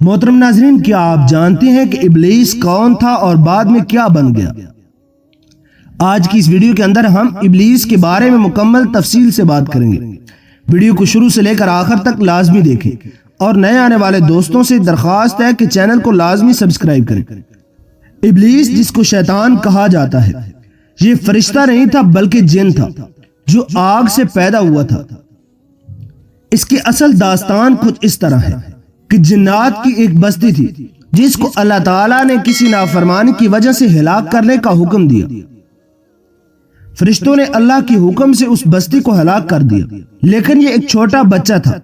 محترم ناظرین، کیا آپ جانتے ہیں کہ ابلیس کون تھا اور بعد میں کیا بن گیا؟ آج کی اس ویڈیو کے اندر ہم ابلیس کے بارے میں مکمل تفصیل سے بات کریں گے۔ ویڈیو کو شروع سے لے کر آخر تک لازمی دیکھیں اور نئے آنے والے دوستوں سے درخواست ہے کہ چینل کو لازمی سبسکرائب کریں۔ ابلیس، جس کو شیطان کہا جاتا ہے، یہ فرشتہ نہیں تھا بلکہ جن تھا جو آگ سے پیدا ہوا تھا۔ اس کی اصل داستان کچھ اس طرح ہے کہ جنات کی ایک بستی تھی جس کو اللہ تعالیٰ نے کسی نافرمانی کی وجہ سے ہلاک کرنے کا حکم دیا۔ فرشتوں نے اللہ کے حکم سے اس بستی کو ہلاک کر دیا، لیکن یہ ایک چھوٹا بچہ تھا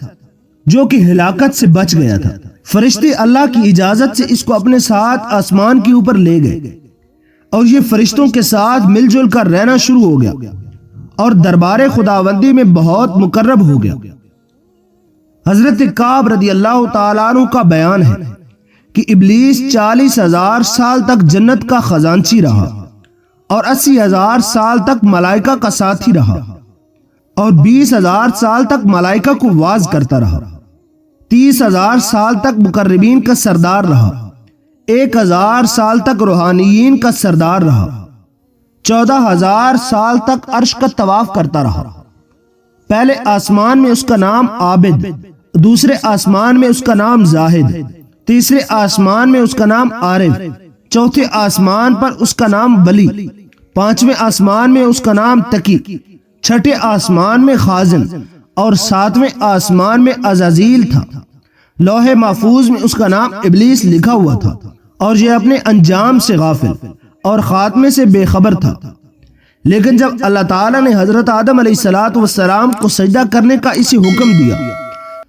جو کہ ہلاکت سے بچ گیا تھا۔ فرشتے اللہ کی اجازت سے اس کو اپنے ساتھ آسمان کے اوپر لے گئے اور یہ فرشتوں کے ساتھ مل جل کر رہنا شروع ہو گیا اور دربار خداوندی میں بہت مقرب ہو گیا۔ حضرت کعب رضی اللہ تعالیٰ عنہ کا بیان ہے کہ ابلیس 40,000 سال تک جنت کا خزانچی رہا اور 80,000 سال تک ملائکہ کا ساتھی رہا اور 20,000 سال تک ملائکہ کو واعظ کرتا رہا، 30,000 سال تک مقربین کا سردار رہا، 1,000 سال تک روحانیین کا سردار رہا، 14,000 سال تک عرش کا طواف کرتا رہا۔ پہلے آسمان میں اس کا نام عابد، دوسرے آسمان میں اس کا نام زاہد، تیسرے آسمان میں اس کا نام عارف، چوتھے آسمان پر اس کا نام ولی، پانچویں آسمان میں اس کا نام تقی، چھٹے آسمان میں خازن اور ساتویں آسمان میں عزازیل تھا۔ لوح محفوظ میں اس کا نام ابلیس لکھا ہوا تھا اور یہ اپنے انجام سے غافل اور خاتمے سے بے خبر تھا۔ لیکن جب اللہ تعالیٰ نے حضرت آدم علیہ السلام کو سجدہ کرنے کا اسے حکم دیا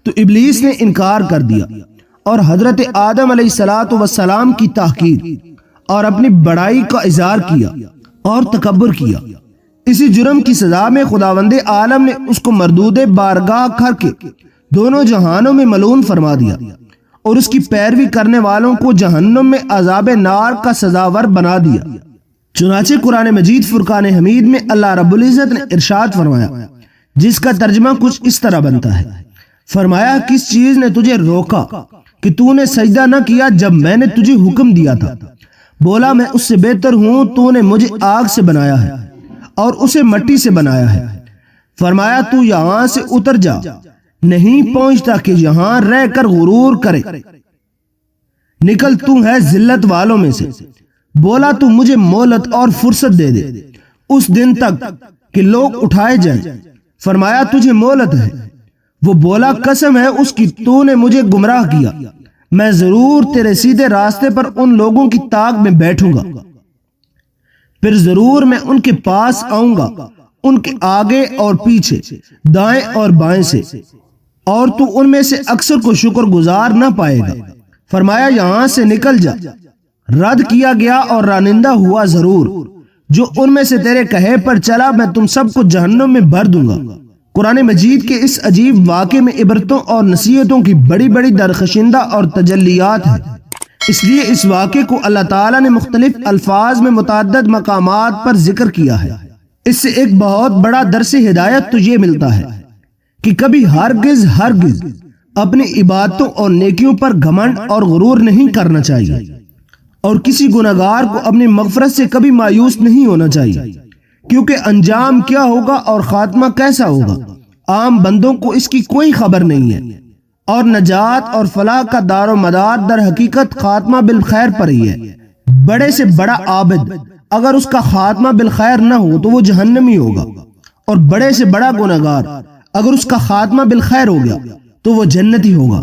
تو ابلیس نے انکار کر دیا اور حضرت آدم علیہ السلام کی تحقیر اور اپنی بڑائی کا اظہار کیا اور تکبر کیا۔ اسی جرم کی سزا میں خداوند عالم نے اس کو مردود بارگاہ کر کے دونوں جہانوں میں ملعون فرما دیا اور اس کی پیروی کرنے والوں کو جہنم میں عذاب نار کا سزاور بنا دیا۔ چنانچہ قرآن مجید فرقان حمید میں اللہ رب العزت نے ارشاد فرمایا، جس کا ترجمہ کچھ اس طرح بنتا ہے، فرمایا کس چیز نے تجھے روکا کہ تو نے سجدہ نہ کیا جب میں نے تجھے حکم دیا تھا؟ بولا میں اس سے بہتر ہوں، تو نے مجھے آگ سے بنایا ہے اور اسے مٹی سے بنایا ہے۔ فرمایا تو یہاں سے اتر جا، نہیں پہنچتا کہ یہاں رہ کر غرور کرے، نکل تو ہے ذلت والوں میں سے۔ بولا تو مجھے مہلت اور فرصت دے دے اس دن تک کہ لوگ اٹھائے جائیں۔ فرمایا تجھے مہلت ہے۔ وہ بولا قسم ہے اس کی تو نے مجھے گمراہ کیا، میں ضرور تیرے سیدھے راستے پر ان لوگوں کی طاق میں بیٹھوں گا، پھر ضرور میں ان کے پاس آؤں گا، ان کے آگے اور پیچھے، دائیں اور بائیں سے، اور تو ان میں سے اکثر کو شکر گزار نہ پائے گا۔ فرمایا یہاں سے نکل جا، رد کیا گیا اور رانندہ ہوا ضرور، جو ان میں سے تیرے کہے پر چلا میں تم سب کو جہنم میں بھر دوں گا۔ قرآن مجید کے اس عجیب واقعے میں عبرتوں اور نصیحتوں کی بڑی بڑی درخشندہ اور تجلیات ہیں، اس لیے اس واقعے کو اللہ تعالیٰ نے مختلف الفاظ میں متعدد مقامات پر ذکر کیا ہے۔ اس سے ایک بہت بڑا درس ہدایت تو یہ ملتا ہے کہ کبھی ہرگز اپنی عبادتوں اور نیکیوں پر گھمنڈ اور غرور نہیں کرنا چاہیے اور کسی گناہگار کو اپنی مغفرت سے کبھی مایوس نہیں ہونا چاہیے، کیونکہ انجام کیا ہوگا اور خاتمہ کیسا ہوگا عام بندوں کو اس کی کوئی خبر نہیں ہے، اور نجات اور فلاح کا دار و مدار در حقیقت خاتمہ بالخیر پر ہی ہے۔ بڑے سے بڑا عابد اگر اس کا خاتمہ بالخیر نہ ہو تو وہ جہنمی ہوگا، اور بڑے سے بڑا گناہگار اگر اس کا خاتمہ بالخیر ہو گیا تو وہ جنتی ہوگا۔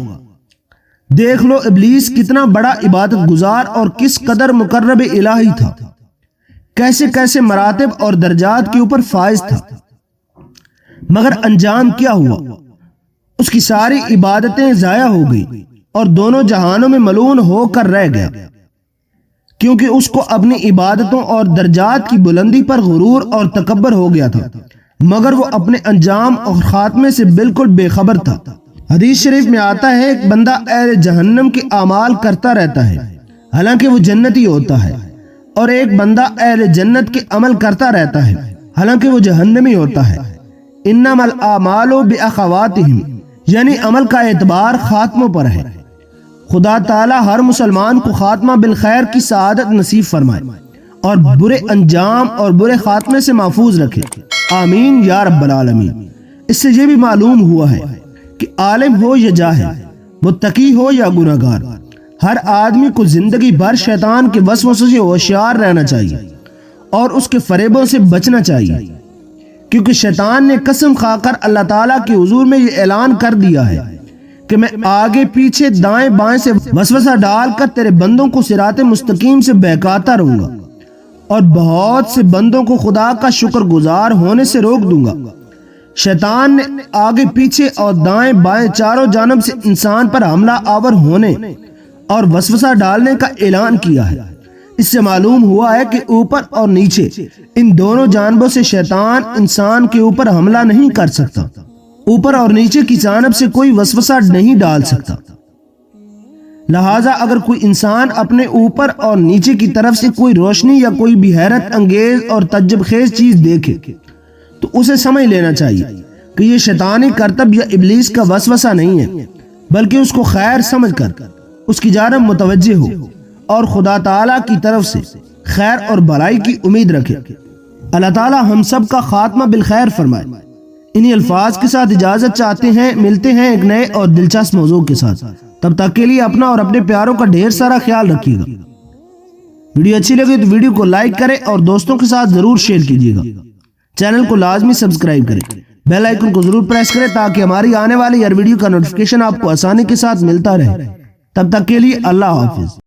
دیکھ لو ابلیس کتنا بڑا عبادت گزار اور کس قدر مقرب الہی تھا، کیسے کیسے مراتب اور درجات کے اوپر فائز تھا، مگر انجام کیا ہوا؟ اس کی ساری عبادتیں ضائع ہو گئی اور دونوں جہانوں میں ملعون ہو کر رہ گیا، کیونکہ اس کو اپنی عبادتوں اور درجات کی بلندی پر غرور اور تکبر ہو گیا تھا، مگر وہ اپنے انجام اور خاتمے سے بالکل بے خبر تھا۔ حدیث شریف میں آتا ہے ایک بندہ اہل جہنم کے اعمال کرتا رہتا ہے حالانکہ وہ جنتی ہوتا ہے، اور ایک بندہ اہل جنت کے عمل کرتا رہتا ہے حالانکہ وہ جہنمی ہوتا ہے۔ انما الاعمال باخواتہم، یعنی عمل کا اعتبار خاتموں پر ہے۔ خدا تعالی ہر مسلمان کو خاتمہ بالخیر کی سعادت نصیب فرمائے اور برے انجام اور برے خاتمے سے محفوظ رکھے، آمین یا رب العالمین۔ اس سے یہ بھی معلوم ہوا ہے کہ عالم ہو یا جاہل، متقی ہو یا گناہگار، ہر آدمی کو زندگی بھر شیطان کے وسوسوں سے ہوشیار رہنا چاہیے اور اس کے فریبوں سے بچنا چاہیے، کیونکہ شیطان نے قسم کھا کر اللہ تعالیٰ کے حضور میں یہ اعلان کر دیا ہے کہ میں آگے پیچھے دائیں بائیں سے وسوسہ ڈال کر تیرے بندوں کو صراط مستقیم سے بہکاتا رہوں گا اور بہت سے بندوں کو خدا کا شکر گزار ہونے سے روک دوں گا۔ شیطان نے آگے پیچھے اور دائیں بائیں چاروں جانب سے انسان پر حملہ آور ہونے اور وسوسہ ڈالنے کا اعلان کیا ہے۔ اس سے معلوم ہوا ہے کہ اوپر اور نیچے ان دونوں جانبوں سے شیطان انسان کے اوپر حملہ نہیں کر سکتا، اوپر اور نیچے کی جانب سے کوئی وسوسہ نہیں ڈال سکتا۔ لہٰذا اگر کوئی انسان اپنے اوپر اور نیچے کی طرف سے کوئی روشنی یا کوئی بھی حیرت انگیز اور تعجب خیز چیز دیکھے تو اسے سمجھ لینا چاہیے کہ یہ شیطانی کرتب یا ابلیس کا وسوسہ نہیں ہے، بلکہ اس کو خیر سمجھ کر اس کی جانب متوجہ ہو اور خدا تعالیٰ کی طرف سے خیر اور بھلائی کی امید رکھے۔ اللہ تعالیٰ ہم سب کا خاتمہ بالخیر فرمائے۔ انہی الفاظ کے ساتھ اجازت چاہتے ہیں، ملتے ہیں ایک نئے اور دلچسپ موضوع کے ساتھ، تب تک کے لیے اپنا اور اپنے پیاروں کا ڈھیر سارا خیال رکھیے گا۔ ویڈیو اچھی لگے تو ویڈیو کو لائک کریں اور دوستوں کے ساتھ ضرور شیئر کیجیے گا۔ چینل کو لازمی سبسکرائب کریں، بیل آئیکن کو ضرور پریس کریں تاکہ ہماری آنے والی ہر ویڈیو کا نوٹیفیکیشن آپ کو آسانی کے ساتھ ملتا رہے۔ تب تک کے لیے اللہ حافظ۔